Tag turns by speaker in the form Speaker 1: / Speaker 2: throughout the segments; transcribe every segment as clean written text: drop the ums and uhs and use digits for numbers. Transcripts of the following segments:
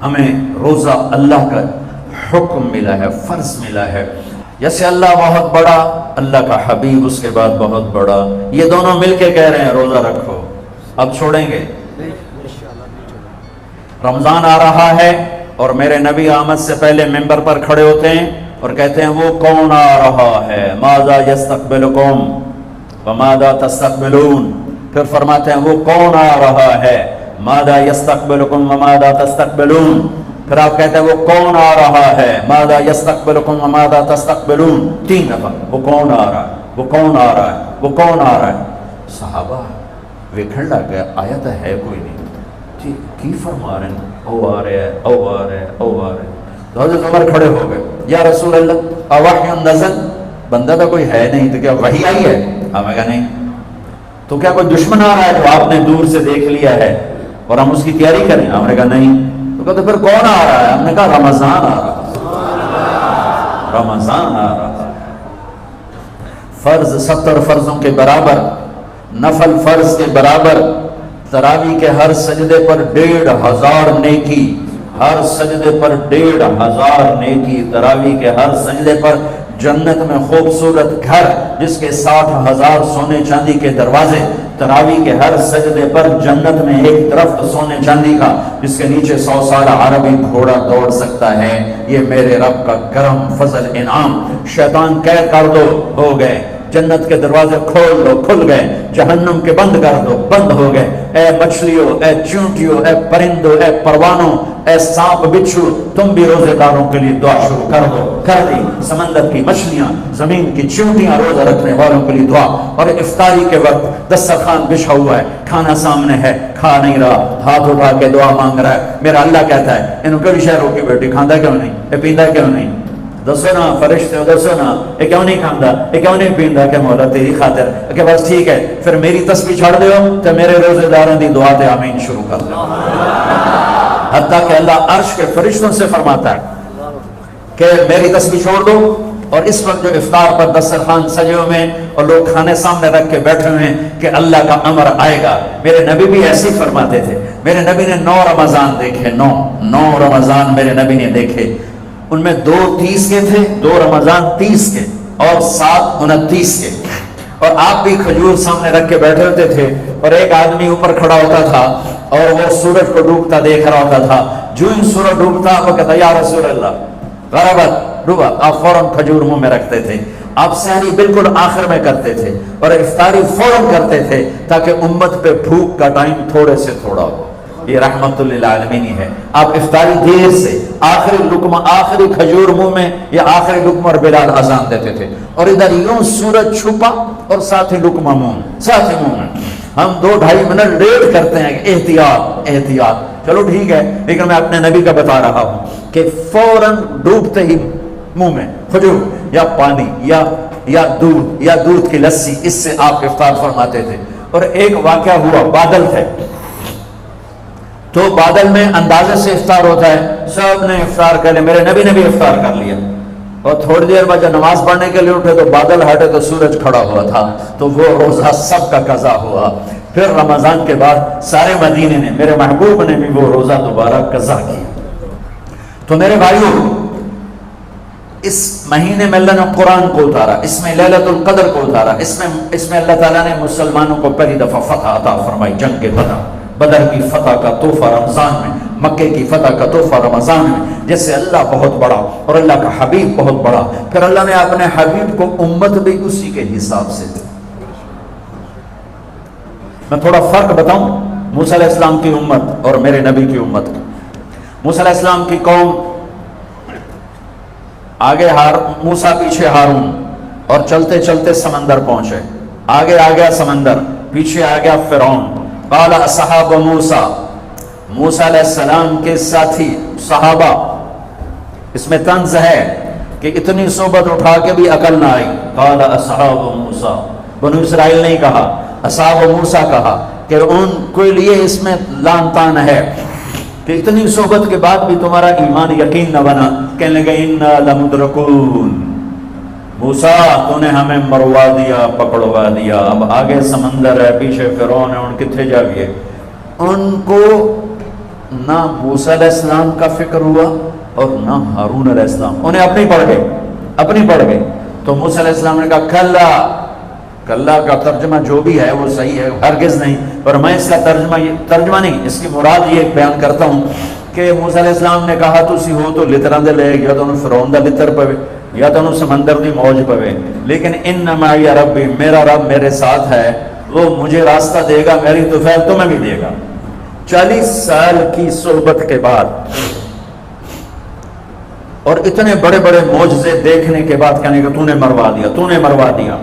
Speaker 1: ہمیں روزہ اللہ کا حکم ملا ہے، فرض ملا ہے. جیسے اللہ بہت بڑا، اللہ کا حبیب اس کے بعد بہت بڑا، یہ دونوں مل کے کہہ رہے ہیں روزہ رکھو. اب چھوڑیں گے؟ رمضان آ رہا ہے اور میرے نبی آمد سے پہلے ممبر پر کھڑے ہوتے ہیں اور کہتے ہیں وہ کون آ رہا ہے، ماذا یستقبلکم وماذا تستقبلون. پھر فرماتے ہیں وہ کون آ رہا ہے، ماذا یستقبلکم وماذا تستقبلون. پھر آپ کہتے ہیں وہ کون آ رہا ہے، ماذا یستقبلکم وماذا تستقبلون. 3 دفعہ وہ کون آ رہا ہے، وہ کون آ رہا ہے، وہ کون آ رہا ہے. صحابہ ویکھن لگ گئے آیت ہے کوئی نہیں، کی فرما رہے ہیں، او آ رہے ہیں، او آ رہے ہیں، او آ رہے ہیں. تو حضرت عمر کھڑے ہو گئے، یا رسول اللہ اوحی نزل، بندہ تو کوئی ہے نہیں، تو کیا وحی آئی ہے؟ ہم نے کہا نہیں. تو کیا کوئی دشمن آ رہا ہے جو آپ نے دور سے دیکھ لیا ہے اور ہم اس کی تیاری کریں؟ ہم نے کہا نہیں. تو کہتے پھر کون آ رہا ہے؟ ہم نے کہا رمضان آ رہا ہے، رمضان آ رہا ہے. فرض 70 فرضوں کے برابر، نفل فرض کے برابر. تراویح کے ہر سجدے پر 1500 نیکی، ہر سجدے پر 1500 نیکی. تراویح کے ہر سجدے پر جنت میں خوبصورت گھر جس کے 60,000 سونے چاندی کے دروازے. تراویح کے ہر سجدے پر جنت میں ایک درخت سونے چاندی کا جس کے نیچے 100 سال عربی گھوڑا دوڑ سکتا ہے. یہ میرے رب کا کرم، فضل، انعام. شیطان قید کر دو، ہو گئے. جنت کے دروازے کھول دو، کھل گئے. جہنم کے بند کر دو، بند ہو گئے. اے مچھلیوں، اے چونٹیوں، اے پرندوں، اے پروانوں، اے سانپ بچھو، تم بھی روزے داروں کے لیے دعا شروع کر دو. کر دی. سمندر کی مچھلیاں، زمین کی چونٹیاں روزہ رکھنے والوں کے لیے دعا. اور افطاری کے وقت دسترخوان بچھا ہوا ہے، کھانا سامنے ہے، کھا نہیں رہا، ہاتھ اٹھا کے دعا مانگ رہا ہے. میرا اللہ کہتا ہے انہوں کبھی شہروں کی بیٹی کھاندہ کیوں نہیں، یہ پیندہ کیوں نہیں؟ دسو نا فرشتے ہو، دسو نا یہ کیوں نہیں کھاندا، یہ کیوں نہیں پیندا؟ کہ مولا تیری خاطر. کہ بس ٹھیک ہے پھر میری تسبیح چھڑ دیو تو میرے روزے داروں دی دعا تے آمین شروع کر دو. حتیٰ کہ اللہ عرش کے فرشتوں سے فرماتا ہے کہ میری تسبیح چھوڑ دو. اور اس وقت جو افطار پر دسترخوان سجے ہوئے ہیں اور لوگ کھانے سامنے رکھ کے بیٹھے ہوئے ہیں کہ اللہ کا امر آئے گا. میرے نبی بھی ایسے ہی فرماتے تھے. میرے نبی نے 9 رمضان دیکھے، 9 رمضان میرے نبی نے دیکھے. ان میں 2 30 کے تھے، 2 رمضان 30 کے اور 7 29 کے. اور آپ بھی کھجور سامنے رکھ کے بیٹھے ہوتے تھے اور ایک آدمی اوپر کھڑا ہوتا تھا اور وہ سورج کو ڈوبتا دیکھ رہا ہوتا تھا. جو ہی سورج ڈوبتا وہ کہتا یا رسول اللہ غربت ڈوبا، آپ فوراً کھجور منہ میں رکھتے تھے. آپ سحری بالکل آخر میں کرتے تھے اور افطاری فوراً کرتے تھے تاکہ امت پہ بھوک کا ٹائم تھوڑے سے تھوڑا ہو. یہ رحمت للعالمین ہے. آپ افطاری دیر سے آخری لقمہ، آخری کھجور منہ میں یا آخری لقمہ اور بلال اذان دیتے تھے اور ادھر یوں سورج چھپا اور ساتھ ہی لقمہ منہ، ساتھ ہی منہ میں. ہم 2-2.5 منٹ لیٹ کرتے ہیں کہ احتیاط احتیاط. چلو ٹھیک ہے، لیکن میں اپنے نبی کا بتا رہا ہوں کہ فوراً ڈوبتے ہی منہ میں کھجور یا پانی یا دودھ کی لسی، اس سے آپ افطار فرماتے تھے. اور ایک واقعہ ہوا، بادل تھے تو بادل میں اندازے سے افطار ہوتا ہے. سب نے افطار کر لیا، میرے نبی نے بھی افطار کر لیا. اور تھوڑی دیر بعد جب نماز پڑھنے کے لیے اٹھے تو بادل ہٹے تو سورج کھڑا ہوا تھا. تو وہ روزہ سب کا قضا ہوا. پھر رمضان کے بعد سارے مدینے نے، میرے محبوب نے بھی وہ روزہ دوبارہ قضا کیا. تو میرے بھائیوں، اس مہینے میں اللہ نے قرآن کو اتارا، اس میں لیلۃ القدر کو اتارا، اس میں اللہ تعالیٰ نے مسلمانوں کو پہلی دفعہ فتح عطا فرمائی. جنگ کے بدر کی فتح کا تحفہ رمضان میں، مکے کی فتح کا تحفہ رمضان میں. جیسے اللہ بہت بڑا اور اللہ کا حبیب بہت بڑا، پھر اللہ نے اپنے حبیب کو امت بھی اسی کے حساب سے دی. میں تھوڑا فرق بتاؤں موسیٰ علیہ السلام کی امت اور میرے نبی کی امت کی. موسیٰ علیہ السلام کی قوم آگے موسیٰ پیچھے ہارون، اور چلتے چلتے سمندر پہنچے. آگے آ گیا سمندر، پیچھے آ گیا فرعون. قال اصحاب موسیٰ، موسیٰ علیہ السلام کے ساتھی صحابہ. اس میں طنز ہے کہ اتنی صحبت اٹھا کے بھی عقل نہ آئی. قال اصحاب موسیٰ، بنو اسرائیل نہیں کہا، اصحاب موسیٰ کہا کہ ان کے لیے اس میں لان تان ہے کہ اتنی صحبت کے بعد بھی تمہارا ایمان یقین نہ بنا. کہنے لگے انا لمدرکون، موسیٰ تو نے ہمیں مروا دیا، پکڑوا دیا. اب آگے سمندر ہے، پیچھے فرعون ہے، ان کتنے جاویے. ان کو نہ موسیٰ علیہ السلام کا فکر ہوا اور نہ ہارون علیہ السلام، انہیں اپنی پڑھ گئے. تو موسیٰ علیہ السلام نے کہا کلا، کلا کا ترجمہ جو بھی ہے وہ صحیح ہے، ہرگز نہیں، پر میں اس کا ترجمہ نہیں، اس کی مراد یہ بیان کرتا ہوں کہ موسیٰ علیہ السلام نے کہا تسی ہو تو لتراں دے لے یا تو فرعون دا لتر پوے یا تو سمندر دی موج پوے، لیکن ان معی ربی، میرا رب میرے ساتھ ہے، وہ مجھے راستہ دے گا، میری طفیل تمہیں بھی دے گا. 40 سال کی صحبت کے بعد اور اتنے بڑے بڑے معجزے دیکھنے کے بعد کہنے کہ تو نے مروا دیا.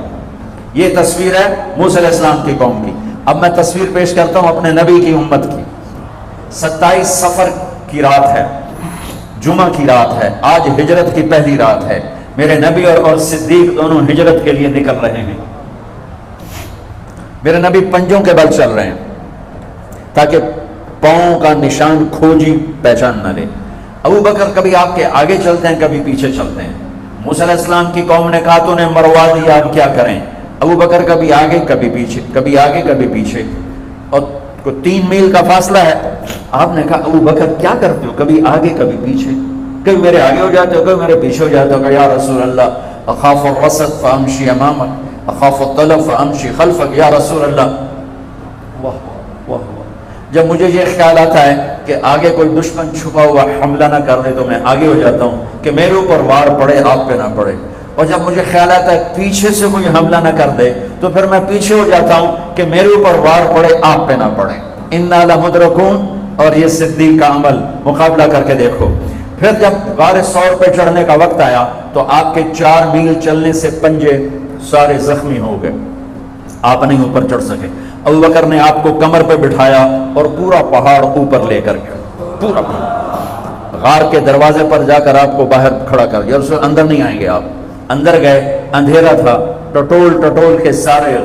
Speaker 1: یہ تصویر ہے موسیٰ علیہ السلام کی قوم کی. اب میں تصویر پیش کرتا ہوں اپنے نبی کی امت کی. 27 صفر کی رات ہے، جمعہ کی رات ہے، آج ہجرت کی پہلی رات ہے. میرے نبی اور صدیق دونوں ہجرت کے لیے نکل رہے ہیں. میرے نبی پنجوں کے بل چل رہے ہیں تاکہ پاؤں کا نشان کھوجی پہچان نہ لے. ابو بکر کبھی آپ کے آگے چلتے ہیں، کبھی پیچھے چلتے ہیں. موسیٰ علیہ السلام کی قوم نے کہا تو نے مروا دیا، اب کیا کریں؟ ابو بکر کبھی آگے کبھی پیچھے، کبھی آگے کبھی پیچھے، اور 3 میل کا فاصلہ ہے. آپ نے کہا ابو بکر کیا کرتے ہو؟ کبھی آگے کبھی پیچھے، کبھی میرے آگے ہو جاتے ہو، کبھی میرے پیچھے ہو جاتے ہو. کہ یا رسول اللہ اخاف الرصد فامشی امامک اخاف الطلب فامشی خلفک. یا رسول اللہ، واہ واہ واہ، جب مجھے یہ خیال آتا ہے کہ آگے کوئی دشمن چھپا ہوا حملہ نہ کر دے تو میں آگے ہو جاتا ہوں کہ میرے اوپر وار پڑے، آپ پہ نہ پڑے. اور جب مجھے خیال آتا ہے پیچھے سے کوئی حملہ نہ کر دے تو پھر میں پیچھے ہو جاتا ہوں کہ میرے اوپر وار پڑے، آپ پہ نہ پڑے. انا لمدرکون. اور یہ صدیق کا عمل مقابلہ کر کے دیکھو. پھر جب غار ثور پہ چڑھنے کا وقت آیا تو آپ کے 4 میل چلنے سے پنجے سارے زخمی ہو گئے، آپ نہیں اوپر چڑھ سکے. ابو بکر نے آپ کو کمر پہ بٹھایا اور پورا پہاڑ اوپر لے کر گیا. پورا غار کے دروازے پر جا کر آپ کو باہر کھڑا کر دیا. اس اندر نہیں آئیں گے آپ. اندر گئے، اندھیرا تھا، ٹٹول کے سارے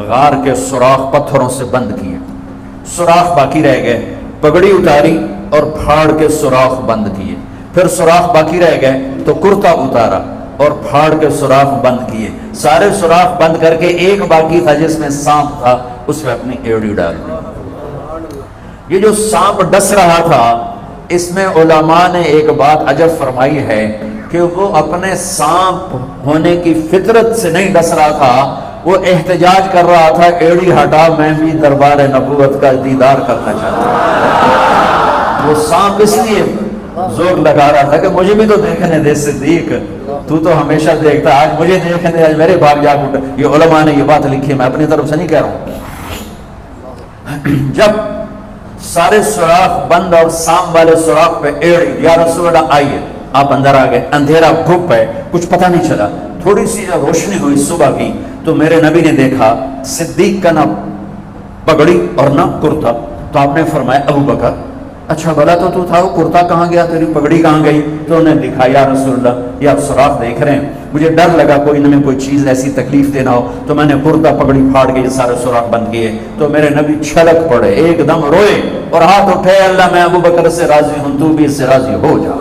Speaker 1: غار کے سوراخ پتھروں سے بند کیے. سوراخ باقی رہ گئے، پگڑی اتاری اور پھاڑ کے سوراخ بند کیے. پھر سوراخ باقی رہ گئے تو کرتا اتارا اور پھاڑ کے سوراخ بند کیے. سارے سوراخ بند کر کے ایک باقی تھا جس میں سانپ تھا، اس میں اپنی ایڑی ڈال دی. یہ جو سانپ ڈس رہا تھا، اس میں علماء نے ایک بات عجب فرمائی ہے کہ وہ اپنے سانپ ہونے کی فطرت سے نہیں ڈس رہا تھا، وہ احتجاج کر رہا تھا ایڑی ہٹا، میں بھی دربار نبوت کا دیدار کرنا چاہتا ہوں. وہ سانپ اس لیے زور لگا رہا تھا کہ مجھے بھی تو دیکھنے دے صدیق، تو ہمیشہ دیکھتا، آج مجھے دیکھنے دے، آج میرے بھاگ جاگ اٹھے. یہ علماء نے یہ بات لکھی ہے، میں اپنی طرف سے نہیں کہہ رہا ہوں. جب سارے سوراخ بند اور سانپ والے سوراخ پہ ایڑی، یا رسول اللہ آئیے، آپ اندر آ گئے. اندھیرا گھپ ہے، کچھ پتہ نہیں چلا. تھوڑی سی جب روشنی ہوئی صبح کی تو میرے نبی نے دیکھا صدیق کا نہ پگڑی اور نہ کرتا. تو آپ نے فرمایا ابو بکر اچھا بھلا تو تھا، وہ کرتا کہاں گیا، تیری پگڑی کہاں گئی؟ تو انہوں نے دکھا یا رسول اللہ یہ آپ سوراخ دیکھ رہے ہیں، مجھے ڈر لگا کوئی انہیں کوئی چیز ایسی تکلیف دینا ہو، تو میں نے کرتا پگڑی پھاڑ کے یہ سارے سوراخ بند کیے. تو میرے نبی چھلک پڑے، ایک دم روئے اور ہاتھ اٹھے، اللہ میں ابو بکر سے راضی ہوں، تو بھی اس سے راضی ہو جا،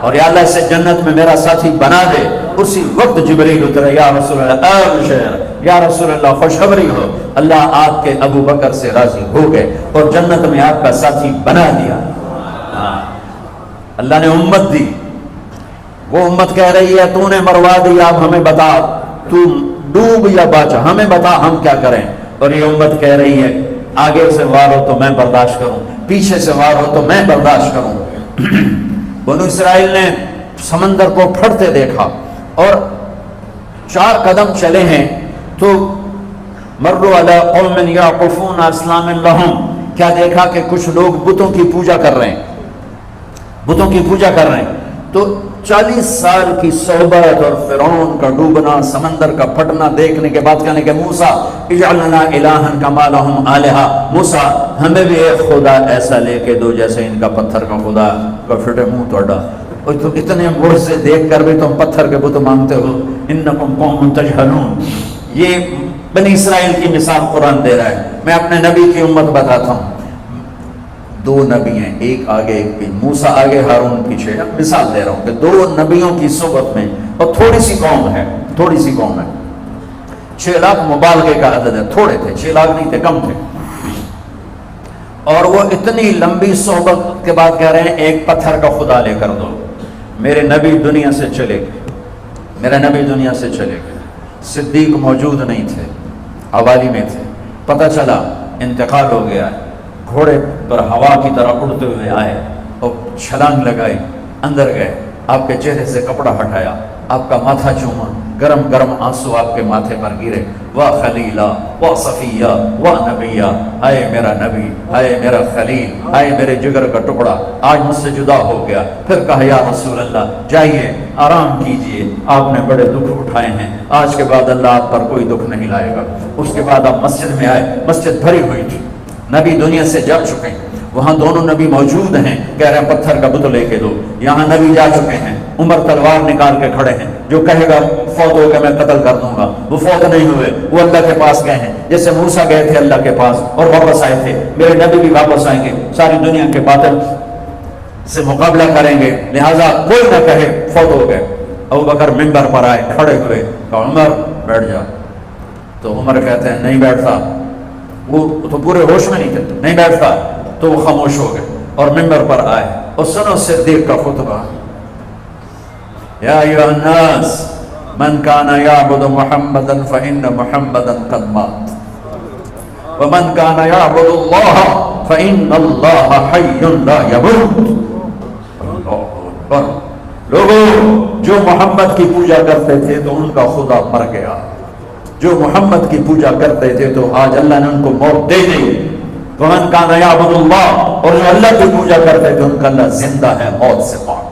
Speaker 1: اور یا اللہ اسے جنت میں میرا ساتھی بنا دے. اسی وقت جبریل اترا، یا رسول اللہ ابشر، یا رسول اللہ خوشخبری ہو، اللہ آپ کے ابو بکر سے راضی ہو گئے اور جنت میں آپ کا ساتھی بنا دیا. اللہ نے امت دی. وہ امت کہہ رہی ہے تو نے مروا دیا، اب ہمیں بتا تو ڈوب یا بچا، ہمیں بتا ہم کیا کریں. اور یہ امت کہہ رہی ہے آگے سے وار ہو تو میں برداشت کروں، پیچھے سے وار ہو تو میں برداشت کروں. بنو اسرائیل نے سمندر کو پھٹتے دیکھا اور 4 قدم چلے ہیں تو مروا علی قوم یعقفون اصنام لہم، کیا دیکھا کہ کچھ لوگ بتوں کی پوجا کر رہے ہیں، بتوں کی پوجا کر رہے ہیں. تو 40 سال کی صحبت اور فرعون کا ڈوبنا، سمندر کا پھٹنا دیکھنے کے بعد کہنے کہ موسیٰ اجعل لنا الہا کما لہم آلہہ، موسیٰ ہمیں بھی ایک خدا ایسا لے کے دو جیسے ان کا پتھر کا خدا کا پھٹے منہ توڑا. اور تو اتنے معجزے دیکھ کر بھی تم پتھر کے بت مانگتے ہو. انکم قوم تجہلون. یہ بنی اسرائیل کی مثال قرآن دے رہا ہے. میں اپنے نبی کی امت بتاتا ہوں. 2 نبی ہیں، ایک آگے ایک پیچھے، موسیٰ آگے ہارون پیچھے. مثال دے رہا ہوں کہ 2 نبیوں کی صحبت میں اور تھوڑی سی قوم ہے، 6 لاکھ مبالغے کا عدد ہے، تھوڑے تھے، 6 لاکھ نہیں تھے، کم تھے. اور وہ اتنی لمبی صحبت کے بعد کہہ رہے ہیں ایک پتھر کا خدا لے کر دو. میرے نبی دنیا سے چلے گئے، میرے نبی دنیا سے چلے گئے. صدیق موجود نہیں تھے، حوالی میں تھے. پتہ چلا انتقال ہو گیا ہے. گھوڑے پر ہوا کی طرح اڑتے ہوئے آئے اور چھلانگ لگائی، اندر گئے. آپ کے چہرے سے کپڑا ہٹایا، آپ کا ماتھا چوما، گرم گرم آنسو آپ کے ماتھے پر گرے. واہ خلیلہ، واہ صفیہ، واہ نبیہ، آئے میرا نبی، آئے میرا خلیل، آئے میرے جگر کا ٹکڑا، آج مجھ سے جدا ہو گیا. پھر کہا یا رسول اللہ جائیے آرام کیجئے، آپ نے بڑے دکھ اٹھائے ہیں، آج کے بعد اللہ آپ پر کوئی دکھ نہیں لائے گا. اس کے بعد آپ مسجد میں آئے، مسجد بھری ہوئی تھی. نبی دنیا سے جا چکے ہیں، وہاں دونوں نبی موجود ہیں. کہہ رہے ہیں پتھر کا بت لے کے دو. یہاں نبی جا چکے ہیں، عمر تلوار نکال کے کھڑے ہیں. جو کہے گا فوت ہو کے میں قتل کر دوں گا، وہ فوت نہیں ہوئے، وہ اللہ کے پاس گئے ہیں. جیسے موسیٰ گئے تھے اللہ کے پاس اور واپس آئے تھے، میرے نبی بھی واپس آئیں گے، ساری دنیا کے باطل سے مقابلہ کریں گے. لہٰذا کوئی نہ کہے فوت ہو گئے. ابوبکر منبر پر آئے، کھڑے ہوئے، کہا عمر بیٹھ جا. تو عمر کہتے ہیں نہیں بیٹھتا. وہ تو پورے ہوش میں نہیں تھے، نہیں بیٹھتا. تو وہ خاموش ہو گئے اور منبر پر آئے اور سنو صدیق کا خطبہ. یا ایھا الناس من کان یعبد محمدا فإن محمدا قد مات ومن کان یعبد اللہ فإن اللہ حی لا یموت. لوگوں جو محمد کی پوجا کرتے تھے تو ان کا خدا مر گیا، جو محمد کی پوجا کرتے تھے تو آج اللہ نے ان کو موت دے دی. ومن کان یعبد اللہ، اور جو اللہ کی پوجا کرتے تھے ان کا اللہ زندہ ہے، موت سے پاک.